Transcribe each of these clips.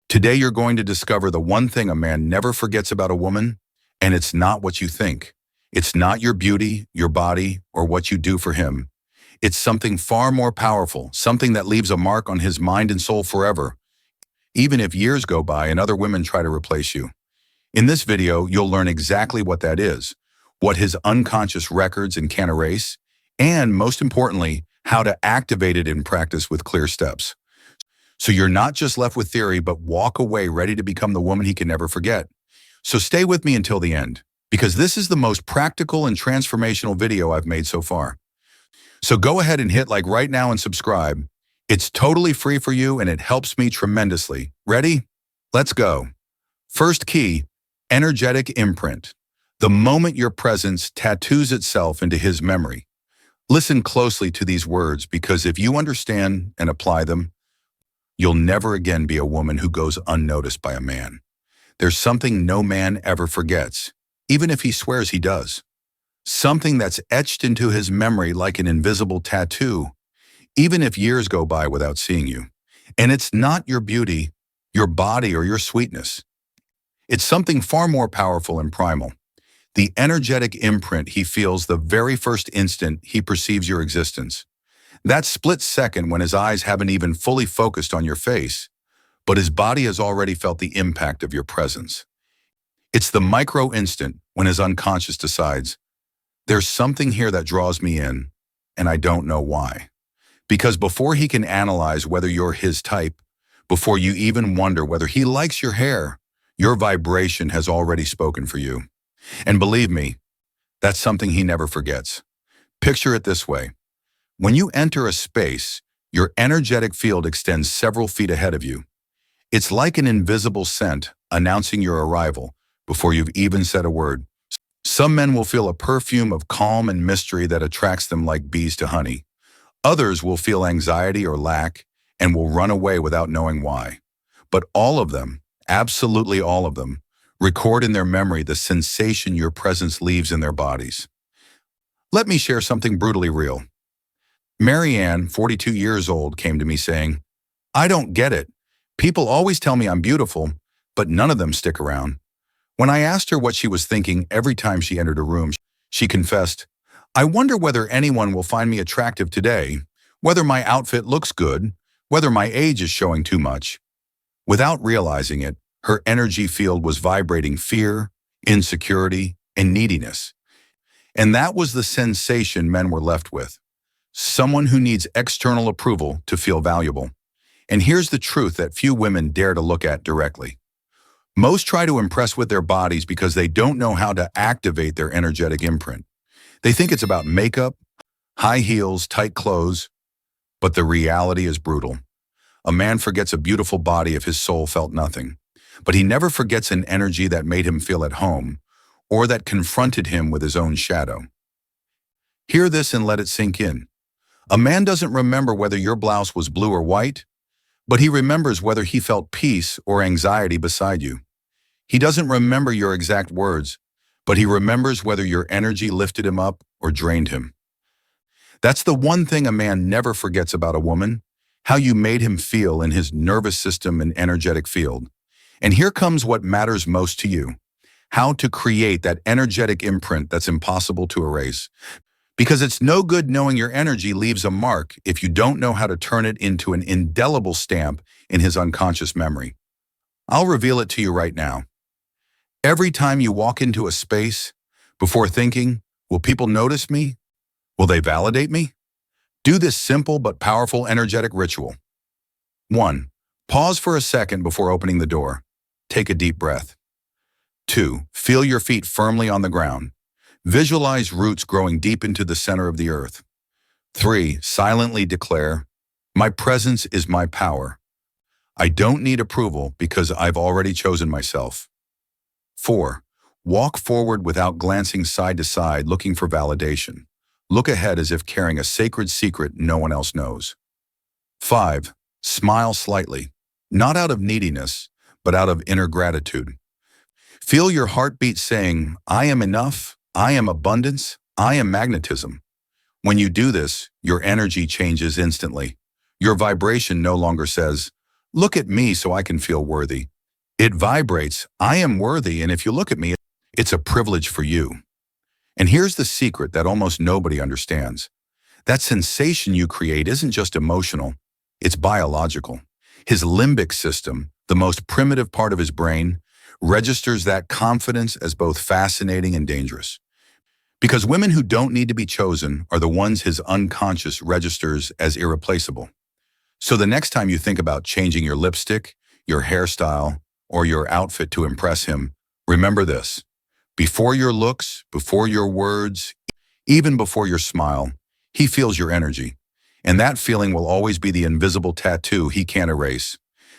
Today, you're going to discover the one thing a man never forgets about a woman, and it's not what you think. It's not your beauty, your body, or what you do for him. It's something far more powerful, something that leaves a mark on his mind and soul forever, even if years go by and other women try to replace you. In this video, you'll learn exactly what that is, what his unconscious records and can erase, and most importantly, how to activate it in practice with clear steps. So you're not just left with theory, but walk away ready to become the woman he can never forget. So stay with me until the end, because this is the most practical and transformational video I've made so far. So go ahead and hit like right now and subscribe. It's totally free for you and it helps me tremendously. Ready? Let's go. First key, energetic imprint. The moment your presence tattoos itself into his memory. Listen closely to these words, because if you understand and apply them, you'll never again be a woman who goes unnoticed by a man. There's something no man ever forgets, even if he swears he does. Something that's etched into his memory like an invisible tattoo, even if years go by without seeing you. And it's not your beauty, your body, or your sweetness. It's something far more powerful and primal. The energetic imprint he feels the very first instant he perceives your existence. That split second when his eyes haven't even fully focused on your face, but his body has already felt the impact of your presence. It's the micro instant when his unconscious decides, there's something here that draws me in, and I don't know why. Because before he can analyze whether you're his type, before you even wonder whether he likes your hair, your vibration has already spoken for you. And believe me, that's something he never forgets. Picture it this way. When you enter a space, your energetic field extends several feet ahead of you. It's like an invisible scent announcing your arrival before you've even said a word. Some men will feel a perfume of calm and mystery that attracts them like bees to honey. Others will feel anxiety or lack and will run away without knowing why. But all of them, absolutely all of them, record in their memory the sensation your presence leaves in their bodies. Let me share something brutally real. Marianne, 42 years old, came to me saying, I don't get it. People always tell me I'm beautiful, but none of them stick around. When I asked her what she was thinking every time she entered a room, she confessed, I wonder whether anyone will find me attractive today, whether my outfit looks good, whether my age is showing too much. Without realizing it, her energy field was vibrating fear, insecurity, and neediness. And that was the sensation men were left with. Someone who needs external approval to feel valuable. And here's the truth that few women dare to look at directly. Most try to impress with their bodies because they don't know how to activate their energetic imprint. They think it's about makeup, high heels, tight clothes, but the reality is brutal. A man forgets a beautiful body if his soul felt nothing, but he never forgets an energy that made him feel at home or that confronted him with his own shadow. Hear this and let it sink in. A man doesn't remember whether your blouse was blue or white, but he remembers whether he felt peace or anxiety beside you. He doesn't remember your exact words, but he remembers whether your energy lifted him up or drained him. That's the one thing a man never forgets about a woman, how you made him feel in his nervous system and energetic field. And here comes what matters most to you, how to create that energetic imprint that's impossible to erase. Because it's no good knowing your energy leaves a mark if you don't know how to turn it into an indelible stamp in his unconscious memory. I'll reveal it to you right now. Every time you walk into a space, before thinking, will people notice me? Will they validate me? Do this simple but powerful energetic ritual. 1. Pause for a second before opening the door. Take a deep breath. 2. Feel your feet firmly on the ground. Visualize roots growing deep into the center of the earth. 3. Silently declare, my presence is my power. I don't need approval because I've already chosen myself. 4. Walk forward without glancing side to side looking for validation. Look ahead as if carrying a sacred secret no one else knows. 5. Smile slightly, not out of neediness, but out of inner gratitude. Feel your heartbeat saying, I am enough. I am abundance, I am magnetism. When you do this, your energy changes instantly. Your vibration no longer says, Look at me so I can feel worthy. It vibrates, I am worthy, and if you look at me, it's a privilege for you. And here's the secret that almost nobody understands. That sensation you create isn't just emotional, it's biological. His limbic system, the most primitive part of his brain, registers that confidence as both fascinating and dangerous. Because women who don't need to be chosen are the ones his unconscious registers as irreplaceable. So the next time you think about changing your lipstick, your hairstyle, or your outfit to impress him, remember this. Before your looks, before your words, even before your smile, he feels your energy. And that feeling will always be the invisible tattoo he can't erase.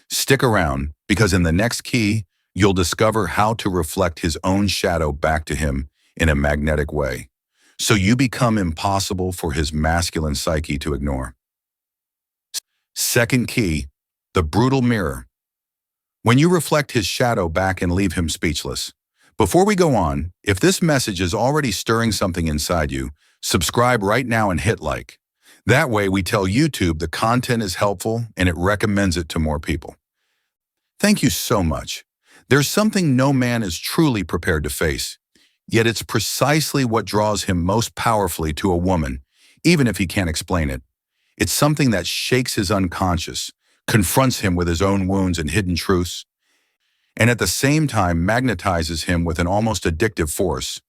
Stick around, because in the next key, you'll discover how to reflect his own shadow back to him in a magnetic way. So you become impossible for his masculine psyche to ignore. Second key, the brutal mirror. When you reflect his shadow back and leave him speechless. Before we go on, if this message is already stirring something inside you, subscribe right now and hit like. That way we tell YouTube the content is helpful and it recommends it to more people. Thank you so much. There's something no man is truly prepared to face, yet it's precisely what draws him most powerfully to a woman, even if he can't explain it. It's something that shakes his unconscious, confronts him with his own wounds and hidden truths, and at the same time magnetizes him with an almost addictive force.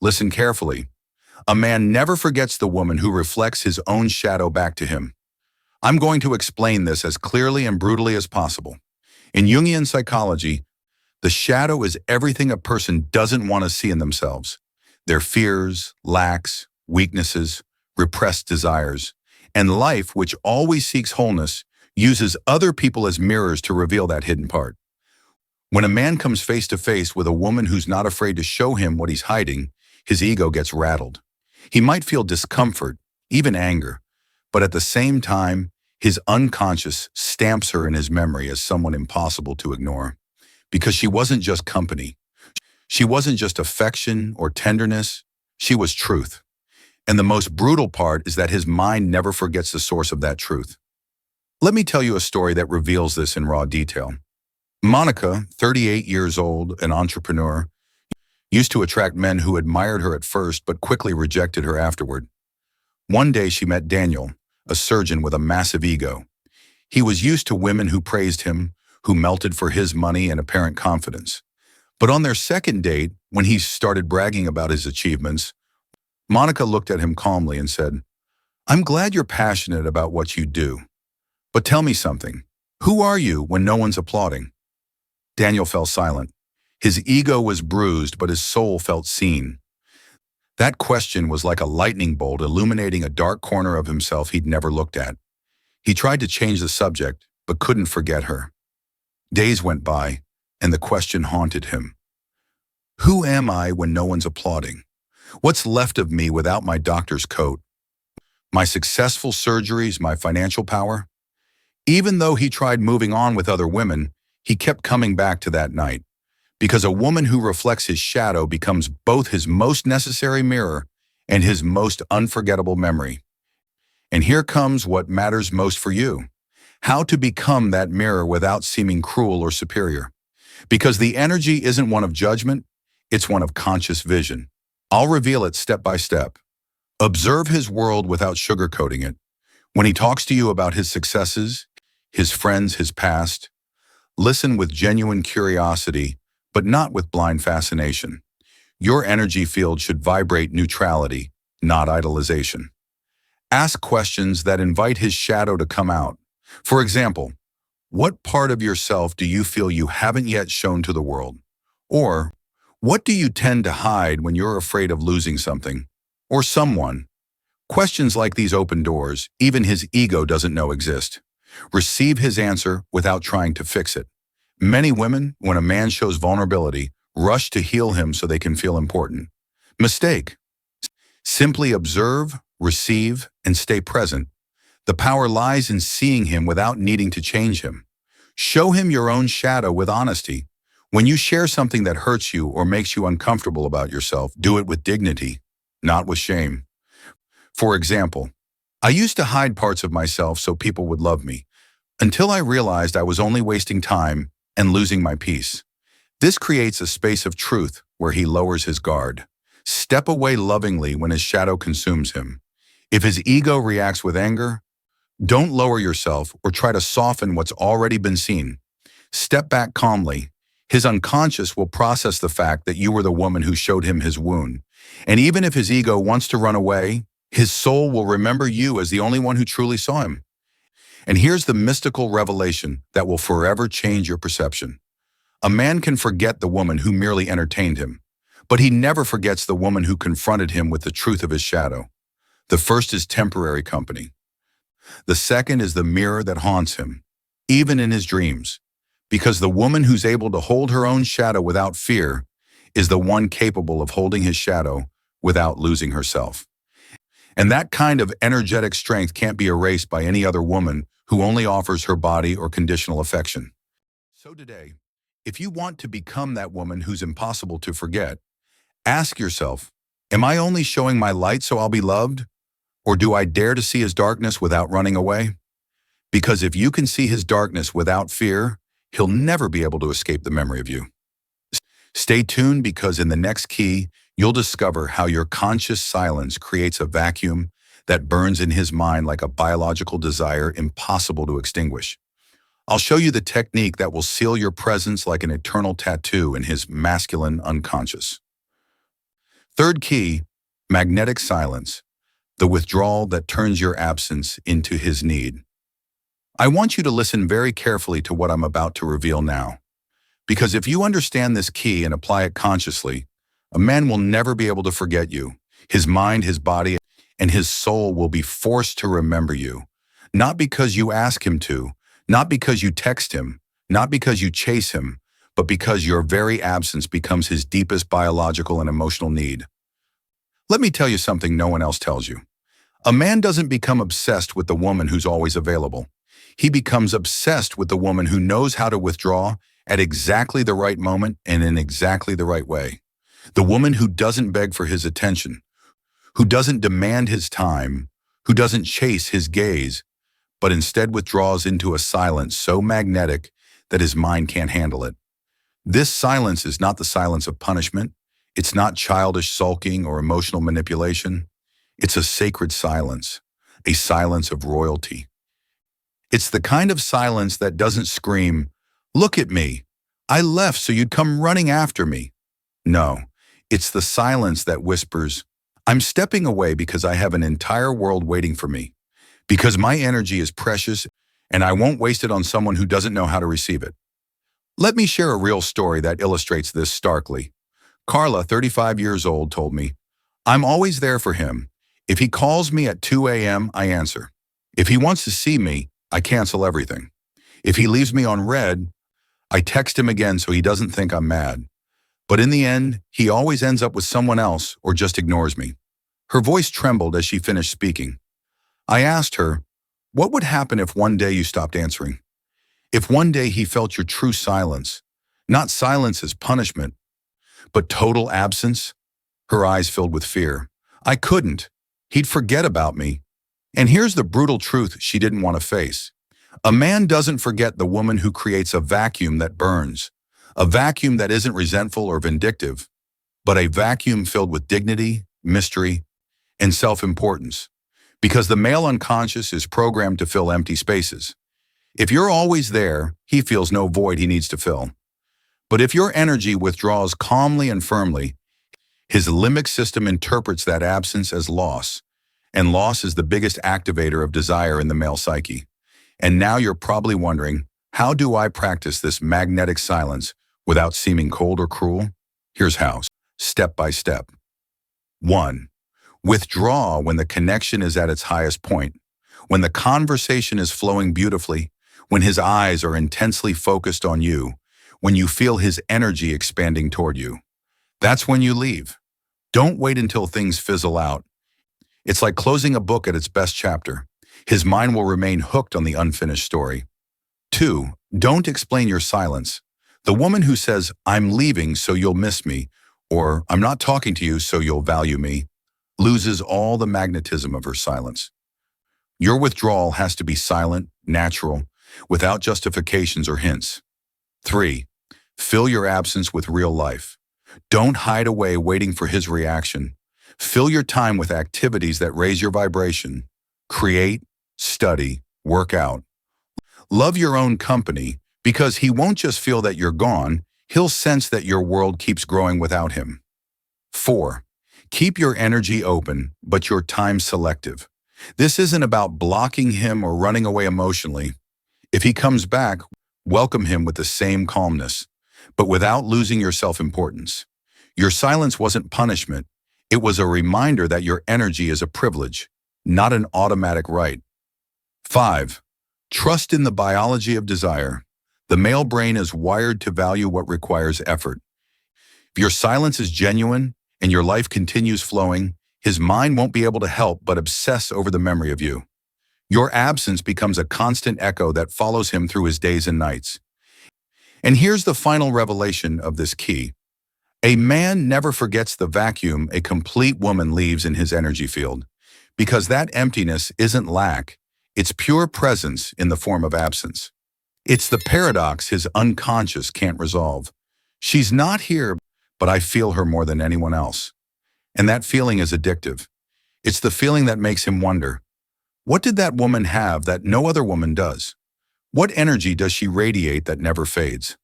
Listen carefully. A man never forgets the woman who reflects his own shadow back to him. I'm going to explain this as clearly and brutally as possible. In Jungian psychology, the shadow is everything a person doesn't want to see in themselves. Their fears, lacks, weaknesses, repressed desires, and life, which always seeks wholeness, uses other people as mirrors to reveal that hidden part. When a man comes face to face with a woman who's not afraid to show him what he's hiding, his ego gets rattled. He might feel discomfort, even anger, but at the same time, his unconscious stamps her in his memory as someone impossible to ignore. Because she wasn't just company. She wasn't just affection or tenderness. She was truth. And the most brutal part is that his mind never forgets the source of that truth. Let me tell you a story that reveals this in raw detail. Monica, 38 years old, an entrepreneur, used to attract men who admired her at first but quickly rejected her afterward. One day she met Daniel, a surgeon with a massive ego. He was used to women who praised him, who melted for his money and apparent confidence. But on their second date, when he started bragging about his achievements, Monica looked at him calmly and said, "I'm glad you're passionate about what you do. But tell me something. Who are you when no one's applauding?" Daniel fell silent. His ego was bruised, but his soul felt seen. That question was like a lightning bolt illuminating a dark corner of himself he'd never looked at. He tried to change the subject, but couldn't forget her. Days went by, and the question haunted him. Who am I when no one's applauding? What's left of me without my doctor's coat? My successful surgeries, my financial power? Even though he tried moving on with other women, he kept coming back to that night. Because a woman who reflects his shadow becomes both his most necessary mirror and his most unforgettable memory. And here comes what matters most for you. How to become that mirror without seeming cruel or superior. Because the energy isn't one of judgment, it's one of conscious vision. I'll reveal it step by step. Observe his world without sugarcoating it. When he talks to you about his successes, his friends, his past, listen with genuine curiosity, but not with blind fascination. Your energy field should vibrate neutrality, not idolization. Ask questions that invite his shadow to come out. For example, what part of yourself do you feel you haven't yet shown to the world? Or, what do you tend to hide when you're afraid of losing something or someone? Questions like these open doors even his ego doesn't know exist. Receive his answer without trying to fix it. Many women, when a man shows vulnerability, rush to heal him so they can feel important. Mistake. Simply observe, receive, and stay present. The power lies in seeing him without needing to change him. Show him your own shadow with honesty. When you share something that hurts you or makes you uncomfortable about yourself, do it with dignity, not with shame. For example, I used to hide parts of myself so people would love me, until I realized I was only wasting time and losing my peace. This creates a space of truth where he lowers his guard. Step away lovingly when his shadow consumes him. If his ego reacts with anger, don't lower yourself or try to soften what's already been seen. Step back calmly. His unconscious will process the fact that you were the woman who showed him his wound. And even if his ego wants to run away, his soul will remember you as the only one who truly saw him. And here's the mystical revelation that will forever change your perception. A man can forget the woman who merely entertained him, but he never forgets the woman who confronted him with the truth of his shadow. The first is temporary company. The second is the mirror that haunts him, even in his dreams, because the woman who's able to hold her own shadow without fear is the one capable of holding his shadow without losing herself. And that kind of energetic strength can't be erased by any other woman who only offers her body or conditional affection. So today, if you want to become that woman who's impossible to forget, ask yourself, am I only showing my light so I'll be loved? Or do I dare to see his darkness without running away? Because if you can see his darkness without fear, he'll never be able to escape the memory of you. Stay tuned, because in the next key, you'll discover how your conscious silence creates a vacuum that burns in his mind like a biological desire impossible to extinguish. I'll show you the technique that will seal your presence like an eternal tattoo in his masculine unconscious. Third key, magnetic silence, the withdrawal that turns your absence into his need. I want you to listen very carefully to what I'm about to reveal now, because if you understand this key and apply it consciously, a man will never be able to forget you. His mind, his body, and his soul will be forced to remember you, not because you ask him to, not because you text him, not because you chase him, but because your very absence becomes his deepest biological and emotional need. Let me tell you something no one else tells you. A man doesn't become obsessed with the woman who's always available. He becomes obsessed with the woman who knows how to withdraw at exactly the right moment and in exactly the right way. The woman who doesn't beg for his attention, who doesn't demand his time, who doesn't chase his gaze, but instead withdraws into a silence so magnetic that his mind can't handle it. This silence is not the silence of punishment. It's not childish sulking or emotional manipulation. It's a sacred silence, a silence of royalty. It's the kind of silence that doesn't scream, "Look at me. I left so you'd come running after me." No, it's the silence that whispers, "I'm stepping away because I have an entire world waiting for me, because my energy is precious and I won't waste it on someone who doesn't know how to receive it." Let me share a real story that illustrates this starkly. Carla, 35 years old, told me, "I'm always there for him. If he calls me at 2 a.m., I answer. If he wants to see me, I cancel everything. If he leaves me on red, I text him again so he doesn't think I'm mad. But in the end, he always ends up with someone else or just ignores me." Her voice trembled as she finished speaking. I asked her, "What would happen if one day you stopped answering? If one day he felt your true silence, not silence as punishment, but total absence?" Her eyes filled with fear. "I couldn't. He'd forget about me." And here's the brutal truth she didn't want to face. A man doesn't forget the woman who creates a vacuum that burns, a vacuum that isn't resentful or vindictive, but a vacuum filled with dignity, mystery, and self-importance. Because the male unconscious is programmed to fill empty spaces. If you're always there, he feels no void he needs to fill. But if your energy withdraws calmly and firmly, his limbic system interprets that absence as loss, and loss is the biggest activator of desire in the male psyche. And now you're probably wondering, how do I practice this magnetic silence without seeming cold or cruel? Here's how, step by step. 1. Withdraw when the connection is at its highest point, when the conversation is flowing beautifully, when his eyes are intensely focused on you, when you feel his energy expanding toward you. That's when you leave. Don't wait until things fizzle out. It's like closing a book at its best chapter. His mind will remain hooked on the unfinished story. 2. Don't explain your silence. The woman who says, "I'm leaving so you'll miss me," or "I'm not talking to you so you'll value me," loses all the magnetism of her silence. Your withdrawal has to be silent, natural, without justifications or hints. 3. Fill your absence with real life. Don't hide away waiting for his reaction. Fill your time with activities that raise your vibration. Create, study, work out. Love your own company because he won't just feel that you're gone, he'll sense that your world keeps growing without him. 4. Keep your energy open, but your time selective. This isn't about blocking him or running away emotionally. If he comes back, welcome him with the same calmness, but without losing your self-importance. Your silence wasn't punishment. It was a reminder that your energy is a privilege, not an automatic right. 5. Trust in the biology of desire. The male brain is wired to value what requires effort. If your silence is genuine and your life continues flowing, his mind won't be able to help but obsess over the memory of you. Your absence becomes a constant echo that follows him through his days and nights. And here's the final revelation of this key. A man never forgets the vacuum a complete woman leaves in his energy field, because that emptiness isn't lack, it's pure presence in the form of absence. It's the paradox his unconscious can't resolve. She's not here, but I feel her more than anyone else. And that feeling is addictive. It's the feeling that makes him wonder, what did that woman have that no other woman does? What energy does she radiate that never fades?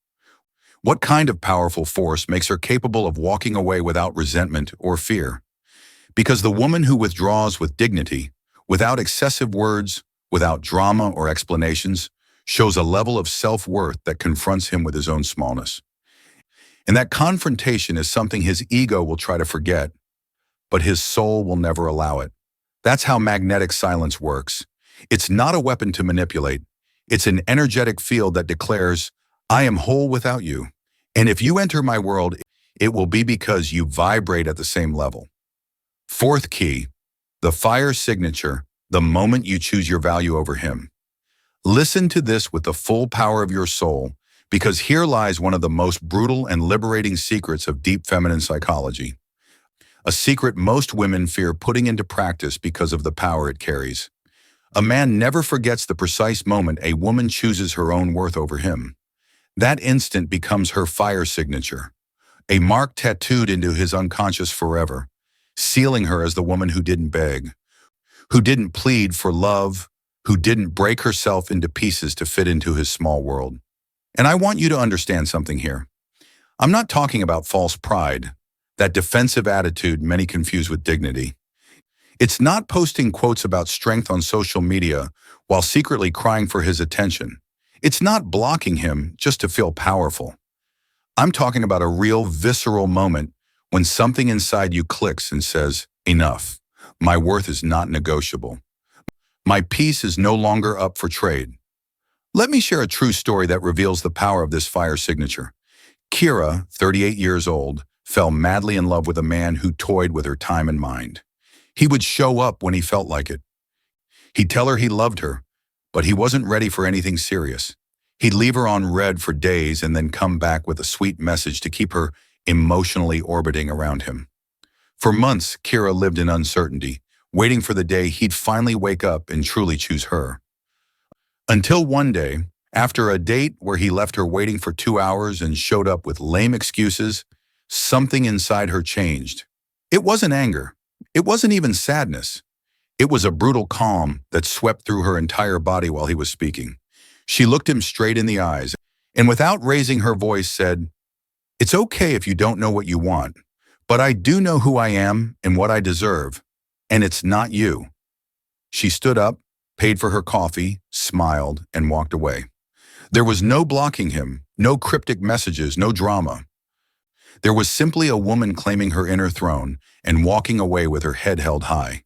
What kind of powerful force makes her capable of walking away without resentment or fear? Because the woman who withdraws with dignity, without excessive words, without drama or explanations, shows a level of self-worth that confronts him with his own smallness. And that confrontation is something his ego will try to forget, but his soul will never allow it. That's how magnetic silence works. It's not a weapon to manipulate. It's an energetic field that declares, I am whole without you. And if you enter my world, it will be because you vibrate at the same level. 4th key, the fire signature, the moment you choose your value over him. Listen to this with the full power of your soul, because here lies one of the most brutal and liberating secrets of deep feminine psychology. A secret most women fear putting into practice because of the power it carries. A man never forgets the precise moment a woman chooses her own worth over him. That instant becomes her fire signature, a mark tattooed into his unconscious forever, sealing her as the woman who didn't beg, who didn't plead for love, who didn't break herself into pieces to fit into his small world. And I want you to understand something here. I'm not talking about false pride, that defensive attitude many confuse with dignity. It's not posting quotes about strength on social media while secretly crying for his attention. It's not blocking him just to feel powerful. I'm talking about a real visceral moment when something inside you clicks and says, enough. My worth is not negotiable. My peace is no longer up for trade. Let me share a true story that reveals the power of this fire signature. Kira, 38 years old, fell madly in love with a man who toyed with her time and mind. He would show up when he felt like it. He'd tell her he loved her, but he wasn't ready for anything serious. He'd leave her on red for days and then come back with a sweet message to keep her emotionally orbiting around him. For months, Kira lived in uncertainty, waiting for the day he'd finally wake up and truly choose her. Until one day, after a date where he left her waiting for 2 hours and showed up with lame excuses, something inside her changed. It wasn't anger. It wasn't even sadness. It was a brutal calm that swept through her entire body while he was speaking. She looked him straight in the eyes and without raising her voice said, "It's okay if you don't know what you want, but I do know who I am and what I deserve, and it's not you." She stood up, paid for her coffee, smiled, and walked away. There was no blocking him, no cryptic messages, no drama. There was simply a woman claiming her inner throne and walking away with her head held high.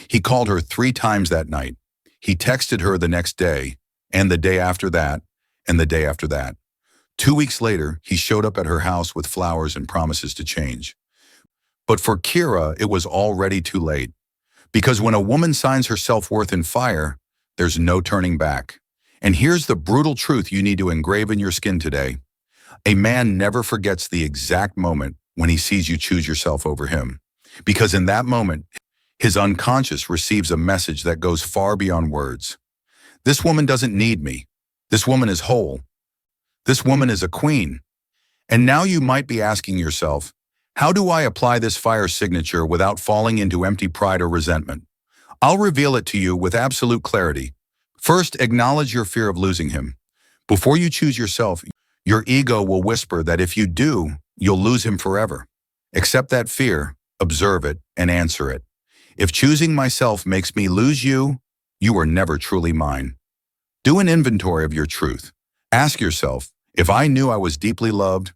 He called her 3 times that night. He texted her the next day, and the day after that, and the day after that. 2 weeks later, he showed up at her house with flowers and promises to change. But for Kira, it was already too late. Because when a woman signs her self-worth in fire, there's no turning back. And here's the brutal truth you need to engrave in your skin today. A man never forgets the exact moment when he sees you choose yourself over him. Because in that moment, his unconscious receives a message that goes far beyond words. This woman doesn't need me. This woman is whole. This woman is a queen. And now you might be asking yourself, how do I apply this fire signature without falling into empty pride or resentment? I'll reveal it to you with absolute clarity. First, acknowledge your fear of losing him. Before you choose yourself, your ego will whisper that if you do, you'll lose him forever. Accept that fear, observe it, and answer it. If choosing myself makes me lose you, you are never truly mine. Do an inventory of your truth. Ask yourself, if I knew I was deeply loved,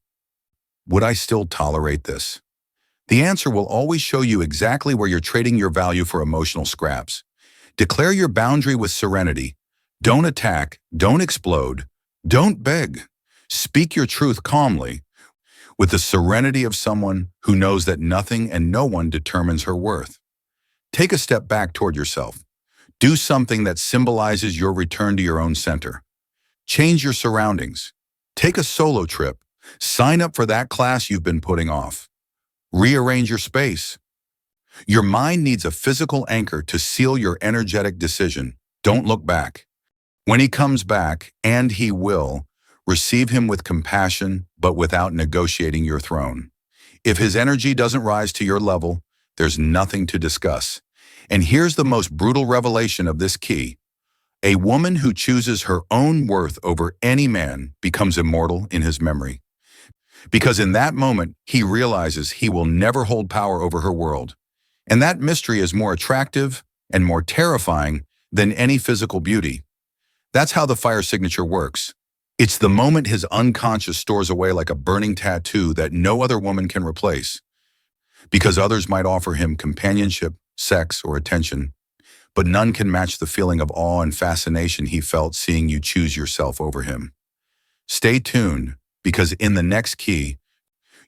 would I still tolerate this? The answer will always show you exactly where you're trading your value for emotional scraps. Declare your boundary with serenity. Don't attack, don't explode, don't beg. Speak your truth calmly, with the serenity of someone who knows that nothing and no one determines her worth. Take a step back toward yourself. Do something that symbolizes your return to your own center. Change your surroundings. Take a solo trip. Sign up for that class you've been putting off. Rearrange your space. Your mind needs a physical anchor to seal your energetic decision. Don't look back. When he comes back, and he will, receive him with compassion, but without negotiating your throne. If his energy doesn't rise to your level, there's nothing to discuss. And here's the most brutal revelation of this key. A woman who chooses her own worth over any man becomes immortal in his memory. Because in that moment, he realizes he will never hold power over her world. And that mystery is more attractive and more terrifying than any physical beauty. That's how the fire signature works. It's the moment his unconscious stores away like a burning tattoo that no other woman can replace. Because others might offer him companionship, sex, or attention, but none can match the feeling of awe and fascination he felt seeing you choose yourself over him. Stay tuned, because in the next key,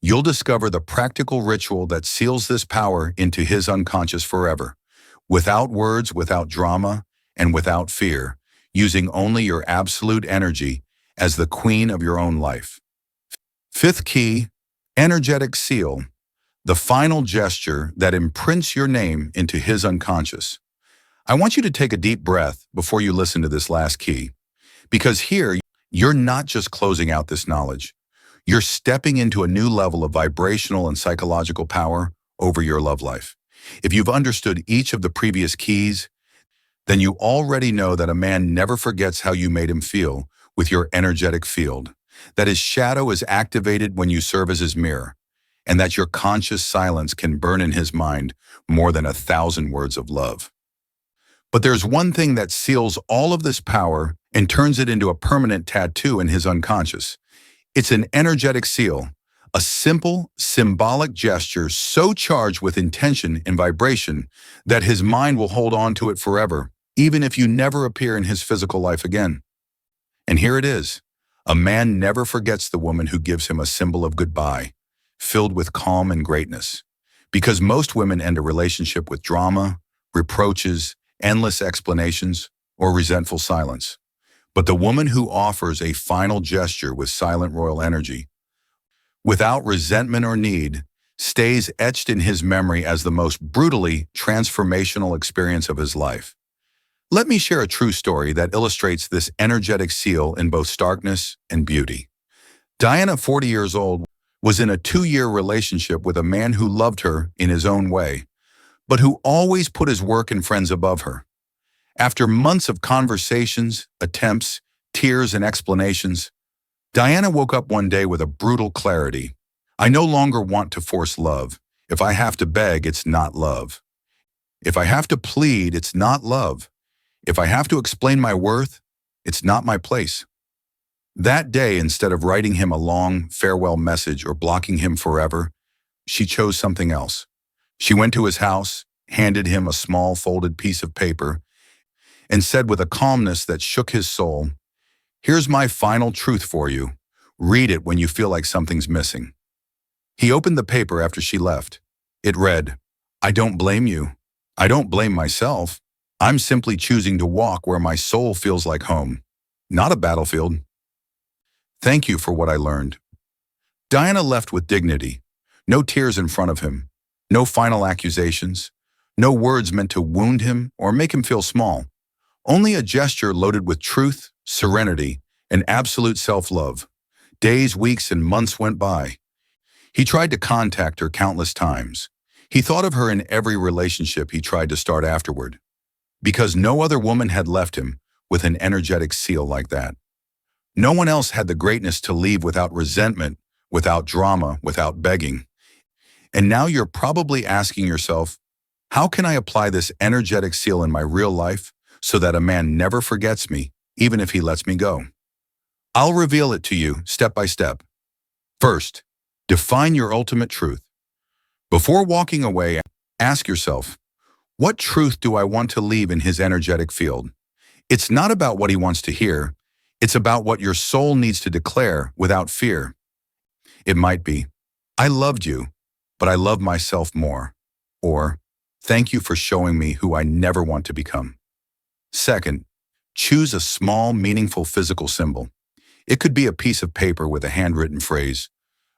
you'll discover the practical ritual that seals this power into his unconscious forever, without words, without drama, and without fear, using only your absolute energy as the queen of your own life. Fifth key, energetic seal, the final gesture that imprints your name into his unconscious. I want you to take a deep breath before you listen to this last key, because here, you're not just closing out this knowledge. You're stepping into a new level of vibrational and psychological power over your love life. If you've understood each of the previous keys, then you already know that a man never forgets how you made him feel with your energetic field, that his shadow is activated when you serve as his mirror, and that your conscious silence can burn in his mind more than 1,000 words of love. But there's one thing that seals all of this power and turns it into a permanent tattoo in his unconscious. It's an energetic seal, a simple, symbolic gesture so charged with intention and vibration that his mind will hold on to it forever, even if you never appear in his physical life again. And here it is. A man never forgets the woman who gives him a symbol of goodbye, filled with calm and greatness. Because most women end a relationship with drama, reproaches, endless explanations, or resentful silence. But the woman who offers a final gesture with silent royal energy, without resentment or need, stays etched in his memory as the most brutally transformational experience of his life. Let me share a true story that illustrates this energetic seal in both starkness and beauty. Diana, 40 years old, was in a 2-year relationship with a man who loved her in his own way, but who always put his work and friends above her. After months of conversations, attempts, tears, and explanations, Diana woke up one day with a brutal clarity. I no longer want to force love. If I have to beg, it's not love. If I have to plead, it's not love. If I have to explain my worth, it's not my place. That day, instead of writing him a long farewell message or blocking him forever, she chose something else. She went to his house, handed him a small folded piece of paper, and said with a calmness that shook his soul, "Here's my final truth for you. Read it when you feel like something's missing." He opened the paper after she left. It read, "I don't blame you. I don't blame myself. I'm simply choosing to walk where my soul feels like home, not a battlefield. Thank you for what I learned." Diana left with dignity. No tears in front of him. No final accusations. No words meant to wound him or make him feel small. Only a gesture loaded with truth, serenity, and absolute self-love. Days, weeks, and months went by. He tried to contact her countless times. He thought of her in every relationship he tried to start afterward, because no other woman had left him with an energetic seal like that. No one else had the greatness to leave without resentment, without drama, without begging. And now you're probably asking yourself, how can I apply this energetic seal in my real life so that a man never forgets me, even if he lets me go? I'll reveal it to you step by step. First, define your ultimate truth. Before walking away, ask yourself, what truth do I want to leave in his energetic field? It's not about what he wants to hear. It's about what your soul needs to declare without fear. It might be, I loved you, but I love myself more. Or, thank you for showing me who I never want to become. Second, choose a small, meaningful physical symbol. It could be a piece of paper with a handwritten phrase,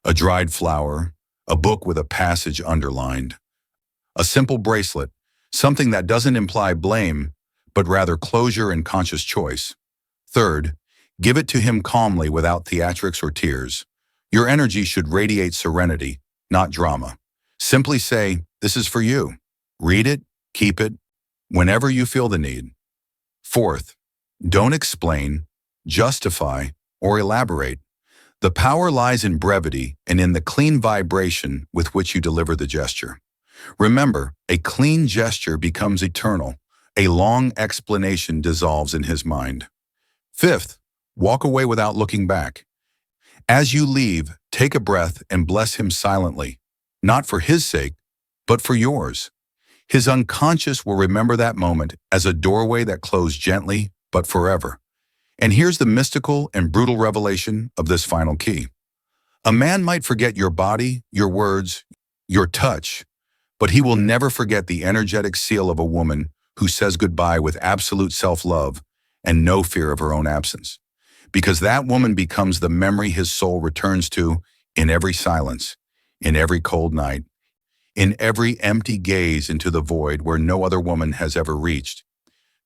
a dried flower, a book with a passage underlined, a simple bracelet, something that doesn't imply blame, but rather closure and conscious choice. Third, give it to him calmly without theatrics or tears. Your energy should radiate serenity, not drama. Simply say, this is for you. Read it, keep it, whenever you feel the need. Fourth, don't explain, justify, or elaborate. The power lies in brevity and in the clean vibration with which you deliver the gesture. Remember, a clean gesture becomes eternal. A long explanation dissolves in his mind. Fifth, walk away without looking back. As you leave, take a breath and bless him silently, not for his sake, but for yours. His unconscious will remember that moment as a doorway that closed gently, but forever. And here's the mystical and brutal revelation of this final key. A man might forget your body, your words, your touch, but he will never forget the energetic seal of a woman who says goodbye with absolute self-love and no fear of her own absence. Because that woman becomes the memory his soul returns to in every silence, in every cold night, in every empty gaze into the void where no other woman has ever reached.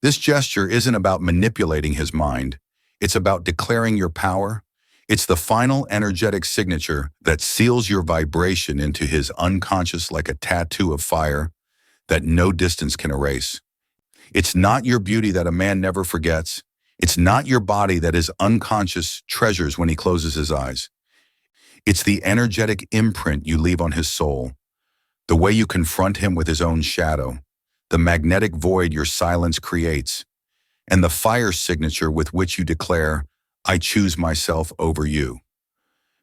This gesture isn't about manipulating his mind. It's about declaring your power. It's the final energetic signature that seals your vibration into his unconscious like a tattoo of fire that no distance can erase. It's not your beauty that a man never forgets. It's not your body that his unconscious treasures when he closes his eyes. It's the energetic imprint you leave on his soul, the way you confront him with his own shadow, the magnetic void your silence creates, and the fire signature with which you declare, I choose myself over you.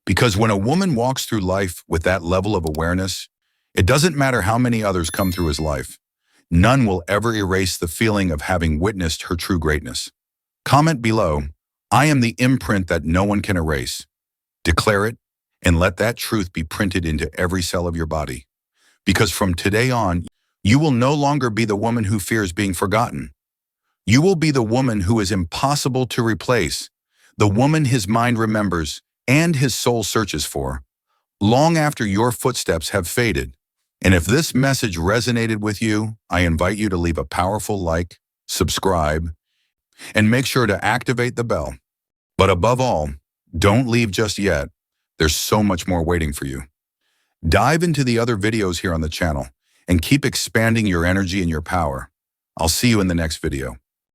Because when a woman walks through life with that level of awareness, it doesn't matter how many others come through his life. None will ever erase the feeling of having witnessed her true greatness. Comment below, I am the imprint that no one can erase. Declare it, and let that truth be printed into every cell of your body. Because from today on, you will no longer be the woman who fears being forgotten. You will be the woman who is impossible to replace, the woman his mind remembers and his soul searches for, long after your footsteps have faded. And if this message resonated with you, I invite you to leave a powerful like, subscribe, and make sure to activate the bell. But above all, don't leave just yet. There's so much more waiting for you. Dive into the other videos here on the channel and keep expanding your energy and your power. I'll see you in the next video.